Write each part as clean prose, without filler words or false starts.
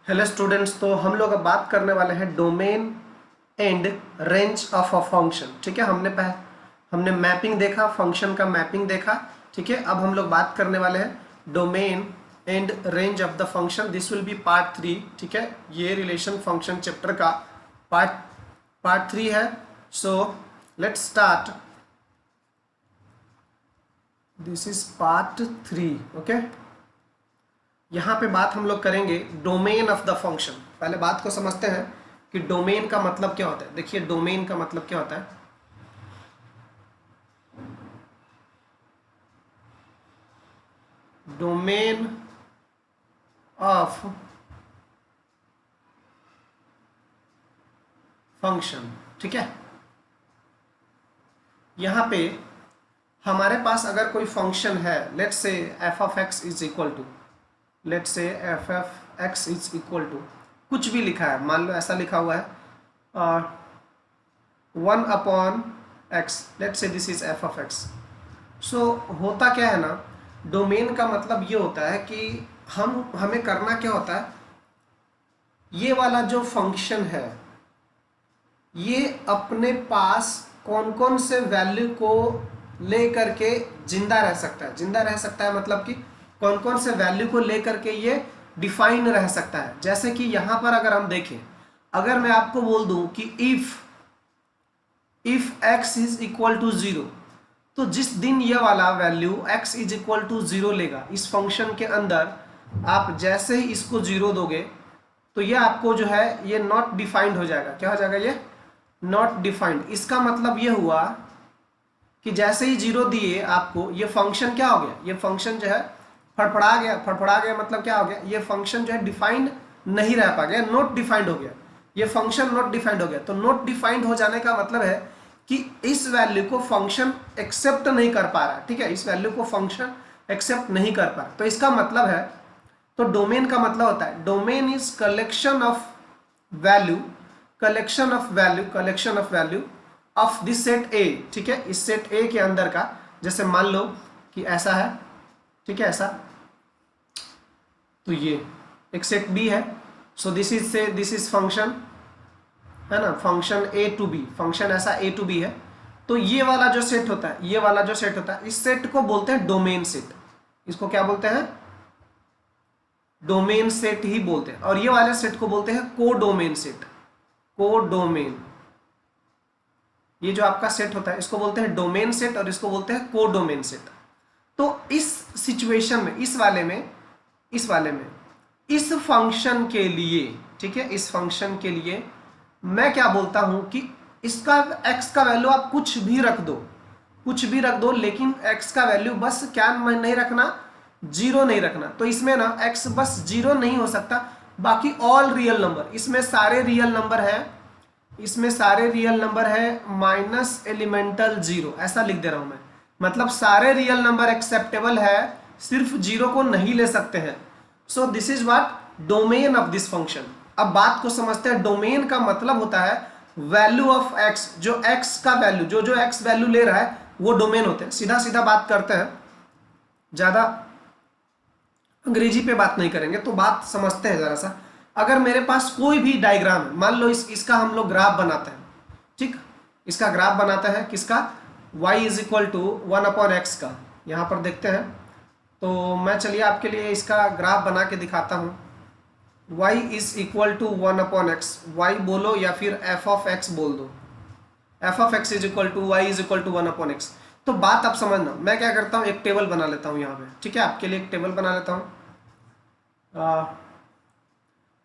Hello students, तो हम लोग अब बात करने वाले हैं domain and range of a function. ठीक है, हमने मैपिंग देखा, फंक्शन का मैपिंग देखा। ठीक है, अब हम लोग बात करने वाले हैं domain and range of the function. This will be part 3। ठीक है, ये रिलेशन फंक्शन चैप्टर का पार्ट 3 है। So let's start. This is part 3। Okay, यहाँ पे बात हम लोग करेंगे डोमेन ऑफ द फंक्शन। पहले बात को समझते हैं कि डोमेन का मतलब क्या होता है। देखिए, डोमेन का मतलब क्या होता है। Domain of function. ठीक है, यहाँ पे हमारे पास अगर कोई फंक्शन है, let's say f of x is equal to, let's say f f x is equal to कुछ भी लिखा है, मान लो ऐसा लिखा हुआ है 1 upon x, let's say this is f of x. So होता क्या है ना, डोमेन का मतलब ये होता है कि हमें करना क्या होता है, ये वाला जो फंक्शन है ये अपने पास कौन कौन से वैल्यू को ले करके जिंदा रह सकता है। जिंदा रह सकता है मतलब कि कौन कौन से वैल्यू को ले करके ये डिफाइन रह सकता है। जैसे कि यहाँ पर अगर हम देखें, अगर मैं आपको बोल दूं कि if x is equal to 0, तो जिस दिन ये वाला value x is equal to 0 लेगा इस फंक्शन के अंदर, आप जैसे ही इसको 0 दोगे तो ये आपको जो है ये नॉट डिफाइंड हो जाएगा। क्या हो जाएगा? ये नॉट डिफाइंड। इसका मतलब ये हुआ कि जैसे ही 0 दिए आपको, ये फंक्शन क्या हो गया, ये फंक्शन जो है फड़फड़ा गया। फड़फड़ा गया मतलब क्या हो गया, ये फंक्शन जो है डिफाइंड नहीं रह पा गया, नॉट डिफाइंड हो गया। ये फंक्शन नॉट डिफाइंड हो गया। तो नॉट डिफाइंड हो जाने का मतलब है कि इस वैल्यू को फंक्शन एक्सेप्ट नहीं कर पा रहा है। ठीक है, इस वैल्यू को फंक्शन एक्सेप्ट नहीं कर पा रहा। तो इसका मतलब है, तो डोमेन का मतलब होता है, domain is collection of value, collection of value of this set ए। ठीक है, इस सेट ए के अंदर का, जैसे मान लो कि ऐसा है, ठीक है, ऐसा, तो ये एक सेट बी है। सो दिस इज फंक्शन है ना, function A to B, function ऐसा ए टू बी है। तो ये वाला जो सेट होता है, ये वाला जो सेट होता है, इस सेट को बोलते हैं डोमेन सेट। इसको क्या बोलते हैं? डोमेन सेट ही बोलते हैं। और ये वाले सेट को बोलते हैं कोडोमेन सेट। कोडोमेन, ये जो आपका सेट होता है इसको बोलते हैं डोमेन सेट और इसको बोलते हैं कोडोमेन सेट। तो इस सिचुएशन में, इस वाले में इस फंक्शन के लिए, ठीक है, इस फंक्शन के लिए मैं क्या बोलता हूं कि इसका x का वैल्यू आप कुछ भी रख दो, लेकिन x का वैल्यू बस क्या नहीं रखना, 0 नहीं रखना। तो इसमें ना x बस 0 नहीं हो सकता, बाकी ऑल रियल नंबर, इसमें सारे रियल नंबर है माइनस एलिमेंटल 0, ऐसा लिख दे रहा हूं मैं। मतलब सारे रियल नंबर एक्सेप्टेबल है, सिर्फ 0 को नहीं ले सकते हैं। So this is what domain of this function. अब बात को समझते हैं। डोमेन का मतलब होता है वैल्यू ऑफ x, जो x का वैल्यू, जो x वैल्यू ले रहा है वो डोमेन होते हैं। सीधा सीधा बात करते हैं, ज्यादा अंग्रेजी पे बात नहीं करेंगे, तो बात समझते हैं जरा सा। अगर मेरे पास कोई भी डायग्राम है, मान लो इसका हम लोग ग्राफ बनाते हैं, ठीक, इसका ग्राफ बनाते हैं किसका, y is equal to 1 upon x का। यहाँ पर देखते हैं, तो मैं चलिए आपके लिए इसका ग्राफ बना के दिखाता हूँ। y is equal to 1 upon x, y बोलो या फिर f ऑफ x बोल दो। f of x is equal to y is equal to 1 upon x. तो बात आप समझना, मैं क्या करता हूँ, एक टेबल बना लेता हूँ यहाँ पे। ठीक है, आपके लिए एक टेबल बना लेता हूँ।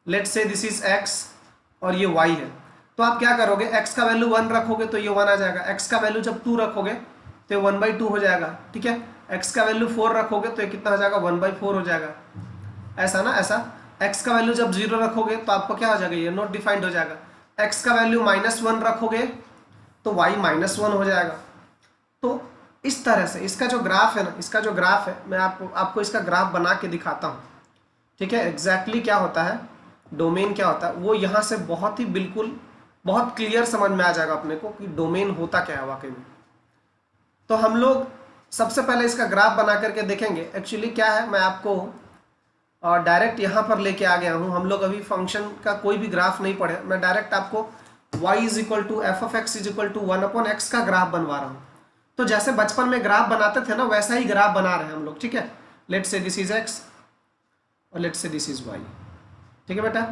Let's say this is x और ये y है। तो आप क्या करोगे, x का वैल्यू 1 रखोगे तो ये 1 आ जाएगा। x का वैल्यू जब 2 रखोगे तो ये 1/2 हो जाएगा। ठीक है, x का वैल्यू 4 रखोगे तो ये कितना हो जाएगा, 1/4 हो जाएगा। ऐसा ना, ऐसा। x का वैल्यू जब 0 रखोगे तो आपको क्या हो जाएगा, ये नॉट डिफाइंड हो जाएगा। x का वैल्यू -1 रखोगे तो y -1 हो जाएगा। तो इस तरह से इसका जो ग्राफ है ना, इसका जो ग्राफ है, मैं आपको इसका ग्राफ बना के दिखाता हूँ। ठीक है, एग्जैक्टली क्या होता है, डोमेन क्या होता है, वो यहाँ से बहुत ही बिल्कुल बहुत क्लियर समझ में आ जाएगा अपने को कि डोमेन होता क्या है वाकई में। तो हम लोग सबसे पहले इसका ग्राफ बना करके देखेंगे। एक्चुअली क्या है, मैं आपको और डायरेक्ट यहाँ पर लेके आ गया हूँ। हम लोग अभी फंक्शन का कोई भी ग्राफ नहीं पढ़े, मैं डायरेक्ट आपको y is equal to f of x is equal to 1/x का ग्राफ बनवा रहा हूँ। तो जैसे बचपन में ग्राफ बनाते थे ना, वैसा ही ग्राफ बना रहे हैं हम लोग, ठीक है। Let's say this is x और let's say this is y, ठीक है बेटा।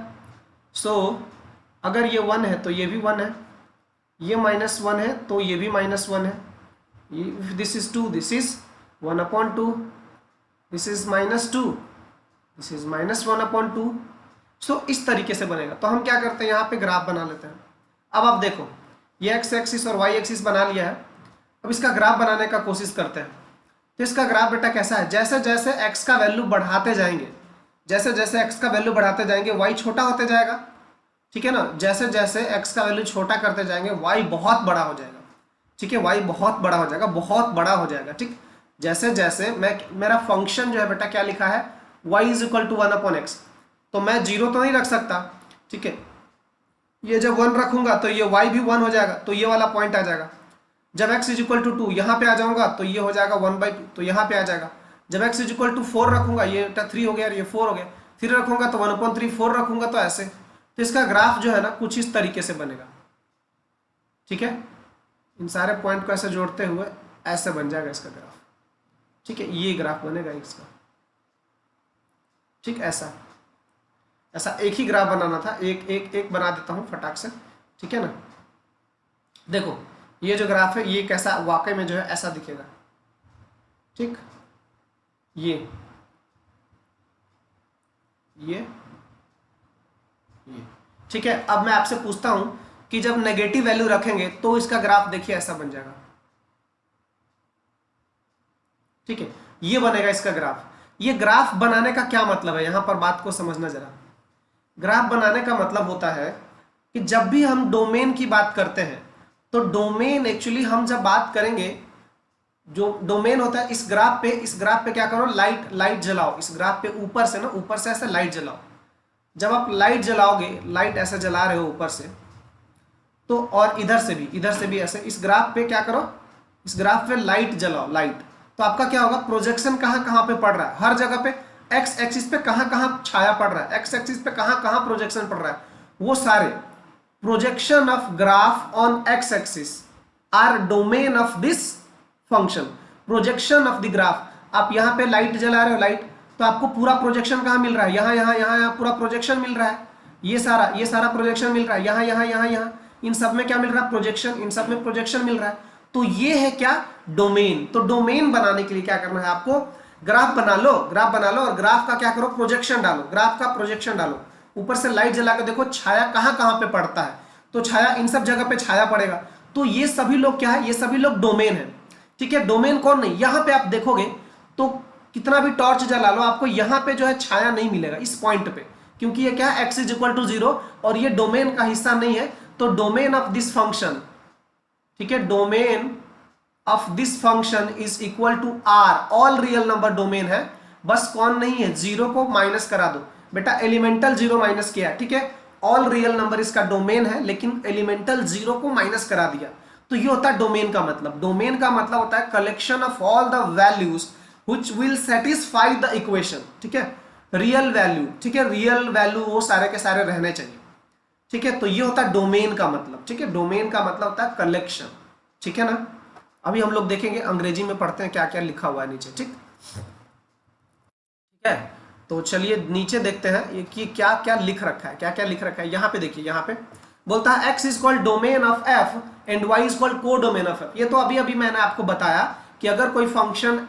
सो अगर ये 1 है तो ये भी 1 है, ये -1 है तो ये भी -1 है, this is 2, this is 1/2, this is -2, this is -1/2। सो इस तरीके से बनेगा। तो हम क्या करते हैं, यहाँ पे ग्राफ बना लेते हैं। अब आप देखो, ये x एक्सिस और y एक्सिस बना लिया है। अब इसका ग्राफ बनाने का कोशिश करते हैं। तो इसका ग्राफ बेटा कैसा है, जैसे जैसे x का वैल्यू बढ़ाते जाएंगे, जैसे जैसे x का वैल्यू बढ़ाते जाएंगे y छोटा होते जाएगा, ठीक है ना। जैसे जैसे x का वैल्यू छोटा करते जाएंगे y बहुत बड़ा हो जाएगा, ठीक है। y बहुत बड़ा हो जाएगा, बहुत बड़ा हो जाएगा, ठीक। जैसे जैसे मेरा फंक्शन जो है बेटा क्या लिखा है, y is equal to 1/x। तो मैं 0 तो नहीं रख सकता, ठीक है। ये जब 1 रखूंगा तो ये y भी 1 हो जाएगा, तो ये वाला पॉइंट आ जाएगा। जब x इज इक्वल टू 2 यहाँ पे आ जाऊंगा तो ये हो जाएगा 1/2, तो यहाँ पे आ जाएगा। जब x इज इक्वल टू 4 रखूंगा, ये 3 हो गया और ये 4 हो गया, 3 रखूंगा तो 1/3, 4 रखूंगा तो ऐसे। तो इसका ग्राफ जो है ना कुछ इस तरीके से बनेगा, ठीक है। इन सारे पॉइंट को ऐसे जोड़ते हुए ऐसे बन जाएगा इसका ग्राफ, ठीक है। ये ग्राफ बनेगा इसका, ठीक। ऐसा ऐसा एक ही ग्राफ बनाना था, एक एक एक बना देता हूँ फटाक से, ठीक है ना। देखो ये जो ग्राफ है ये कैसा वाकई में जो है ऐसा दिखेगा, ठीक। ये ठीक है। अब मैं आपसे पूछता हूं कि जब नेगेटिव वैल्यू रखेंगे तो इसका ग्राफ देखिए ऐसा बन जाएगा, ठीक है। ये बनेगा इसका ग्राफ। ये ग्राफ बनाने का क्या मतलब है, यहां पर बात को समझना जरा। ग्राफ बनाने का मतलब होता है कि जब भी हम डोमेन की बात करते हैं तो डोमेन एक्चुअली हम जब बात करेंगे, जो डोमेन होता है इस ग्राफ पे क्या करो, लाइट जलाओ। इस ग्राफ पे ऊपर से ना, ऊपर से ऐसे लाइट जलाओ। जब आप लाइट जलाओगे, लाइट ऐसे जला रहे हो ऊपर से, तो और इधर से भी ऐसे इस ग्राफ पे क्या करो, इस ग्राफ पे लाइट जलाओ, लाइट। तो आपका क्या होगा, प्रोजेक्शन कहाँ पे पड़ रहा है, हर जगह पे एक्स एक्सिस पे कहाँ छाया पड़ रहा है, एक्स एक्सिस पे कहाँ प्रोजेक्शन पड़ रहा है, वो सारे projection of graph on x axis are domain of this function. Projection of the graph, आप यहाँ पे लाइट जला रहे हो, लाइट, तो आपको पूरा प्रोजेक्शन कहाँ मिल रहा है, यहाँ पूरा प्रोजेक्शन मिल रहा है। ये सारा प्रोजेक्शन मिल रहा है, यहाँ इन सब में क्या मिल रहा है, प्रोजेक्शन, इन सब में प्रोजेक्शन मिल रहा है। तो ये है क्या, डोमेन। तो डोमेन बनाने के लिए क्या करना है आपको, ग्राफ बना लो और ग्राफ का क्या करो, प्रोजेक्शन डालो, ग्राफ का प्रोजेक्शन डालो। ऊपर से लाइट जला के देखो छाया कहाँ पे पड़ता है, तो छाया इन सब जगह पे छाया पड़ेगा। तो ये सभी लोग क्या है, ये सभी लोग डोमेन है, ठीक है। डोमेन कौन नहीं, यहाँ पे आप देखोगे तो कितना भी टॉर्च जला लो आपको यहाँ पे जो है छाया नहीं मिलेगा इस पॉइंट पे, क्योंकि ये क्या है, x इज इक्वल टू 0 और ये डोमेन का हिस्सा नहीं है। तो डोमेन ऑफ दिस फंक्शन, ठीक है, domain of this function is equal to r। All real number domain है, बस कौन नहीं है, 0 को माइनस करा दो बेटा, एलिमेंटल 0 माइनस किया, ठीक है। ऑल रियल नंबर इसका डोमेन है, लेकिन एलिमेंटल 0 को माइनस करा दिया। तो ये होता है डोमेन का मतलब। डोमेन का मतलब होता है collection of all the values which will satisfy the equation, ठीक है, रियल वैल्यू, ठीक है, रियल वैल्यू वो सारे के सारे रहने चाहिए, ठीक है। तो ये होता है डोमेन का मतलब, ठीक है। डोमेन का मतलब होता है कलेक्शन, ठीक है ना। अभी हम लोग देखेंगे अंग्रेजी में पढ़ते हैं क्या क्या लिखा हुआ है नीचे, ठीक है। तो चलिए नीचे देखते हैं ये कि क्या क्या लिख रखा है, क्या क्या लिख रखा है। यहाँ पे देखिए, यहाँ पे बोलता है x is called domain of f and y is called को डोमेन ऑफ f। ये तो अभी मैंने आपको बताया कि अगर कोई फंक्शन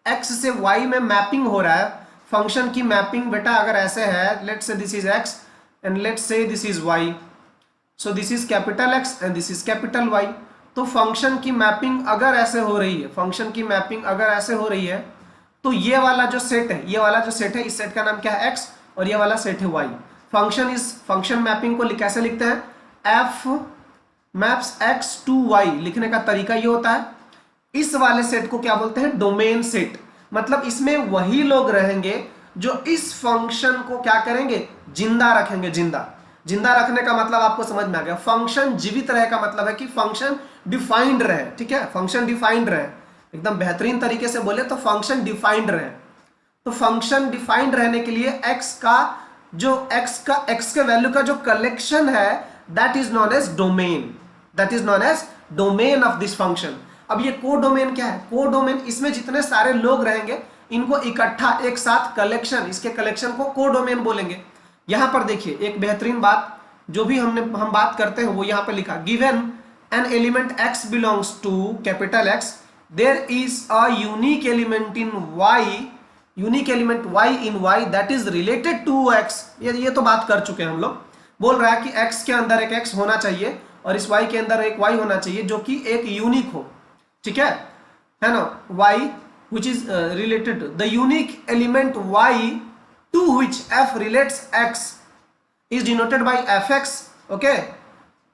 x से y में मैपिंग हो रहा है, फंक्शन की मैपिंग बेटा अगर ऐसे है, let's say this is x and let's say this is y, so this is capital X and this is capital Y। तो फंक्शन की मैपिंग अगर ऐसे हो रही है, फंक्शन की मैपिंग अगर ऐसे हो रही है, तो ये वाला जो सेट है, ये वाला जो सेट है, इस सेट का नाम क्या है, x, और ये वाला सेट है y। फंक्शन मैपिंग को कैसे लिखते हैं, f maps x to y। लिखने का तरीका ये होता है, इस वाले सेट को क्या बोलते हैं, डोमेन सेट। मतलब इसमें वही लोग रहेंगे जो इस फंक्शन को क्या करेंगे, जिंदा रखेंगे। जिंदा रखने का मतलब आपको समझ में आ गया। फंक्शन जीवित रहे का मतलब है कि फंक्शन डिफाइंड रहे, ठीक है, फंक्शन डिफाइंड रहे। एकदम बेहतरीन तरीके से बोले तो फंक्शन डिफाइंड रहे। तो फंक्शन डिफाइंड रहने के लिए x के वैल्यू का जो कलेक्शन है that is known as domain, that is known as domain of this function. अब ये कोडोमेन क्या है? कोडोमेन, इसमें जितने सारे लोग रहेंगे इनको इकट्ठा एक साथ कलेक्शन, इसके कलेक्शन को कोडोमेन बोलेंगे। यहां पर देखिए एक बेहतरीन बात जो भी हम बात करते हैं वो यहां पर लिखा, given an element x belongs to capital X, there is a unique element in y, unique element y in y that is related to x। ये तो बात कर चुके हैं हम लोग। बोल रहा है कि x के अंदर एक x होना चाहिए और इस y के अंदर एक y होना चाहिए जो कि एक यूनिक हो, ठीक है ना? y which is related to the unique element y to which f relates x is denoted by fx, okay,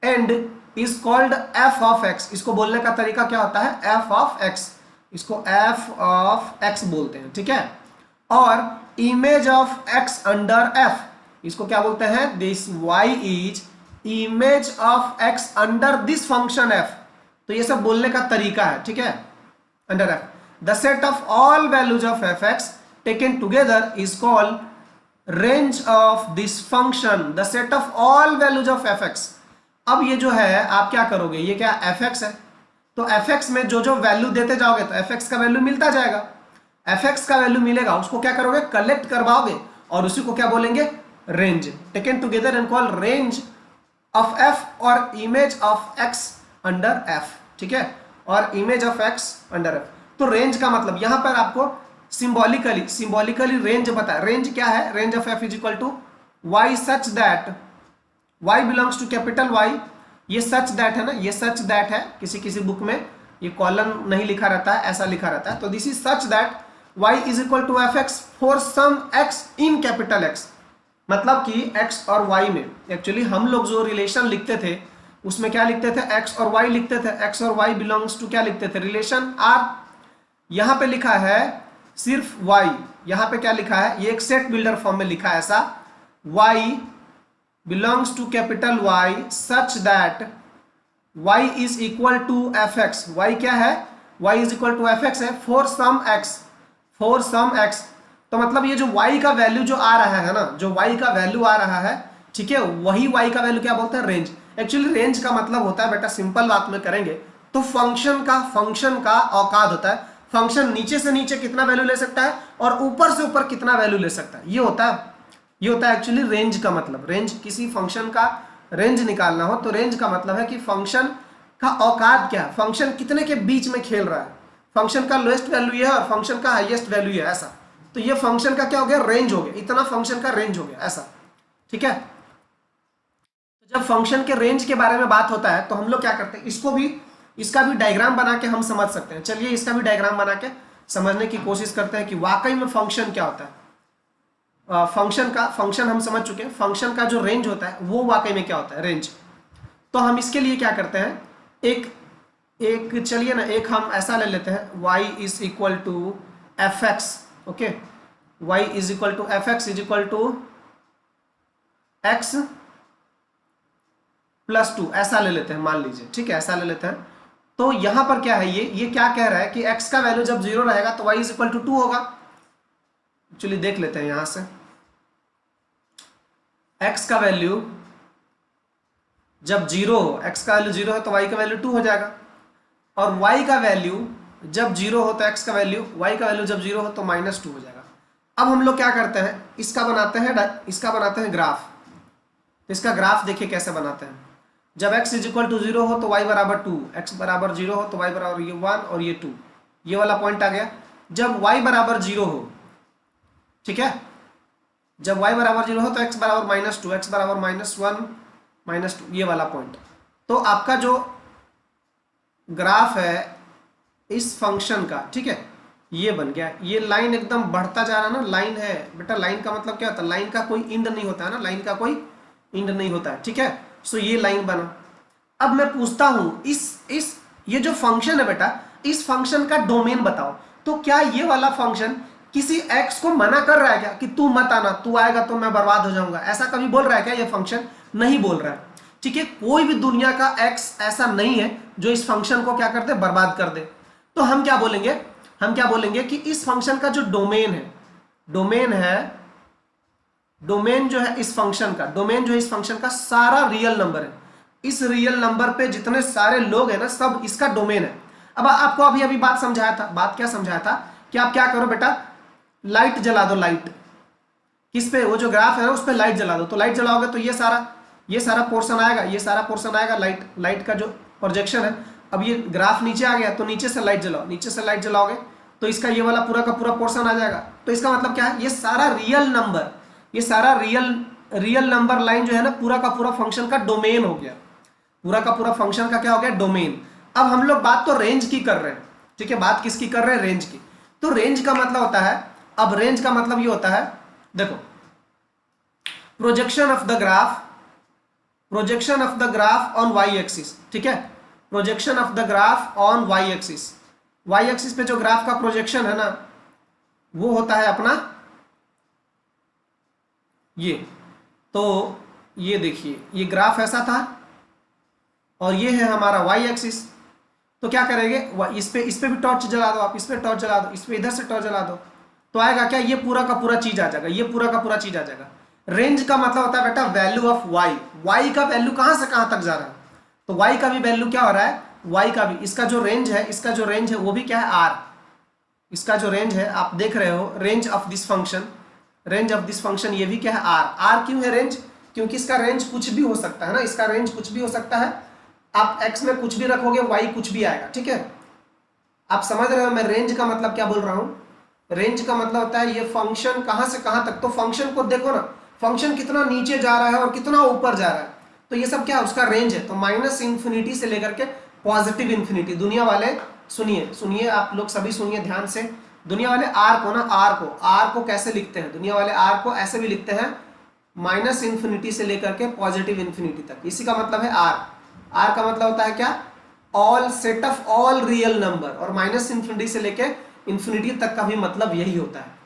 and is called f of x। इसको बोलने का तरीका क्या होता है? f of x, इसको f of x बोलते हैं, ठीक है। और image of x under f, इसको क्या बोलते हैं? this y is image of x under this function f। तो ये सब बोलने का तरीका है, ठीक है, under f। The set of all values of fx taken together is called range of this function, the set of all values of fx। अब ये जो है आप क्या करोगे, ये क्या fx है, तो fx में जो जो वैल्यू देते जाओगे तो fx का वैल्यू मिलता जाएगा। fx का वैल्यू मिलेगा उसको क्या करोगे? कलेक्ट करवाओगे और उसी को क्या बोलेंगे? Range. Taken together and call range of f और image of x under f, ठीक है, और image of x under f। तो रेंज का मतलब यहां पर आपको सिंबॉलिकली रेंज बताया। रेंज क्या है? Range of f is equal to y such that y belongs to capital Y, ये सच दैट है ना, ये सच दैट है, किसी बुक में ये कॉलन नहीं लिखा रहता है, ऐसा लिखा रहता है। तो this is such that y is equal to fx for some x in capital X। मतलब कि x और y में एक्चुअली हम लोग जो रिलेशन लिखते थे उसमें क्या लिखते थे? x और y लिखते थे। x और y बिलोंग्स टू क्या लिखते थे? Relation R। यहां पे लिखा है सिर्फ y, यहां पे क्या लिखा है? ये एक सेट बिल्डर फॉर्म में लिखा है ऐसा, y belongs to capital Y such that y is equal to fx। y क्या है? y is equal to fx है for some x, for some x। तो मतलब ये जो y का वैल्यू जो आ रहा है ना, जो y का वैल्यू आ रहा है, ठीक है, वही y का वैल्यू क्या बोलते हैं? रेंज। एक्चुअली रेंज का मतलब होता है बेटा, सिंपल बात में करेंगे तो फंक्शन का औकात होता है। फंक्शन नीचे से नीचे कितना वैल्यू ले सकता है और ऊपर से ऊपर कितना वैल्यू ले सकता है, ये होता है एक्चुअली रेंज का मतलब। रेंज, किसी फंक्शन का रेंज निकालना हो तो रेंज का मतलब है कि फंक्शन का औकात क्या है, फंक्शन कितने के बीच में खेल रहा है, फंक्शन का लोएस्ट वैल्यू ये है और फंक्शन का हाईएस्ट वैल्यू ये, ऐसा। तो ये फंक्शन का क्या हो गया? रेंज हो गया, इतना फंक्शन का रेंज हो गया, ऐसा, ठीक है। तो जब फंक्शन के रेंज के बारे में बात होता है तो हम लोग क्या करते हैं, इसका भी डायग्राम बना के हम समझ सकते हैं। चलिए इसका भी डायग्राम बना के समझने की कोशिश करते हैं कि वाकई में फंक्शन क्या होता है। फंक्शन हम समझ चुके हैं, फंक्शन का जो रेंज होता है वो वाकई में क्या होता है? रेंज। तो हम इसके लिए क्या करते हैं, एक चलिए ना, एक हम ऐसा ले लेते हैं, y is equal to fx, okay, y is equal to fx is equal to x plus 2, ऐसा ले लेते हैं, मान लीजिए, ठीक है, ऐसा ले लेते हैं। तो यहां पर क्या है, ये क्या कह रहा है कि x का वैल्यू जब 0 रहेगा तो y इज इक्वल टू 2 होगा। चलिए देख लेते हैं यहां से, x का वैल्यू जब 0 हो, x का वैल्यू 0 है तो y का वैल्यू 2 हो जाएगा, और y का वैल्यू जब 0 हो तो x का वैल्यू, y का वैल्यू जब 0 हो तो -2 हो जाएगा। अब हम लोग क्या करते हैं, इसका बनाते हैं ग्राफ। तो इसका ग्राफ देखिए कैसे बनाते हैं। जब x इज इक्वल टू 0 हो तो y बराबर 2, x बराबर 0 हो तो y बराबर ये 1 और ये 2, ये वाला पॉइंट आ गया। जब y बराबर 0 हो, ठीक है, जब y बराबर 0 हो तो x बराबर -2, x बराबर -1 -2, ये वाला पॉइंट। तो आपका जो ग्राफ है इस फंक्शन का, ठीक है, ये बन गया। ये लाइन एकदम बढ़ता जा रहा है ना, लाइन है बेटा, लाइन का मतलब क्या होता है? लाइन का कोई इंड नहीं होता है ना, लाइन का कोई इंड नहीं होता है, ठीक है। सो ये लाइन बना। अब मैं पूछता हूं ये जो फंक्शन है बेटा, इस फंक्शन का डोमेन बताओ। तो क्या ये वाला फंक्शन किसी x को मना कर रहा है क्या कि तू मत आना, तू आएगा तो मैं बर्बाद हो जाऊंगा, ऐसा कभी बोल रहा है क्या ये फंक्शन? नहीं बोल रहा है, ठीक है। कोई भी दुनिया का x ऐसा नहीं है जो इस फंक्शन को क्या कर दे, बर्बाद कर दे। तो हम क्या बोलेंगे कि इस फंक्शन का जो डोमेन है, डोमेन है, डोमेन जो है इस फंक्शन का, डोमेन जो है इस फंक्शन का सारा रियल नंबर है। इस रियल नंबर पे जितने सारे लोग हैं ना, सब इसका डोमेन है। अब आपको अभी अभी बात समझाया था, बात क्या समझाया था कि आप क्या करो बेटा, लाइट जला दो, लाइट किस पे, वो जो ग्राफ है ना उस पे लाइट जला दो। तो लाइट जलाओगे तो ये सारा पोर्शन आएगा, ये सारा पोर्शन आएगा, लाइट का जो प्रोजेक्शन है। अब ये ग्राफ नीचे आ गया तो नीचे से लाइट जलाओ, नीचे से लाइट जलाओगे तो इसका ये वाला पूरा का पूरा पोर्शन आ जाएगा। तो इसका मतलब क्या है, ये सारा रियल नंबर, ये सारा रियल नंबर लाइन जो है ना, पूरा का पूरा फंक्शन का डोमेन हो गया, पूरा का पूरा फंक्शन का क्या हो गया, डोमेन। अब हम लोग बात तो रेंज की कर रहे हैं, ठीक है, बात किसकी कर रहे हैं, रेंज की। तो रेंज का मतलब होता है, अब रेंज का मतलब ये होता है, देखो, projection of the graph on Y axis, ठीक है, projection of the graph on Y axis. Y axis पे जो ग्राफ का प्रोजेक्शन है ना, वो होता है अपना ये। तो ये देखिए, ये ग्राफ ऐसा था और ये है हमारा वाई एक्सिस। तो क्या करेंगे, इस पे भी टॉर्च जला दो आप, इस पे टॉर्च जला दो, इस पे इधर से टॉर्च जला दो, तो आएगा क्या, ये पूरा का पूरा चीज आ जाएगा, ये पूरा का पूरा चीज आ जाएगा। रेंज का मतलब होता है बेटा वैल्यू ऑफ वाई, वाई का वैल्यू कहां से कहां तक जा रहा है, तो वाई का भी वैल्यू क्या हो रहा है, वाई का भी, इसका जो रेंज है, इसका जो रेंज है वो भी क्या है, आर। इसका जो रेंज है आप देख रहे हो, range of this function, range of this function ये भी क्या है, आर। आर क्यों है रेंज, क्योंकि इसका रेंज कुछ भी हो सकता है ना, इसका रेंज कुछ भी हो सकता है। आप x में कुछ भी रखोगे, y कुछ भी आएगा, ठीक है। आप समझ रहे हो मैं रेंज का मतलब क्या बोल रहा हूं, रेंज का मतलब होता है ये फंक्शन कहां से कहां तक। तो फंक्शन को देखो ना, फंक्शन कितना नीचे जा रहा है और कितना ऊपर जा रहा है, तो ये सब क्या है, उसका रेंज है। तो माइनस इंफिनिटी से लेकर के पॉजिटिव इंफिनिटी। दुनिया वाले सुनिए आप लोग सभी सुनिए ध्यान से, दुनिया वाले आर को ना, आर को कैसे लिखते हैं, दुनिया वाले आर को ऐसे भी लिखते हैं, माइनस इंफिनिटी से लेकर के पॉजिटिव इंफिनिटी तक। इसी का मतलब है आर। आर का मतलब होता है क्या, all set of all real number, और माइनस इंफिनिटी से लेके इंफिनिटी तक का भी मतलब यही होता है।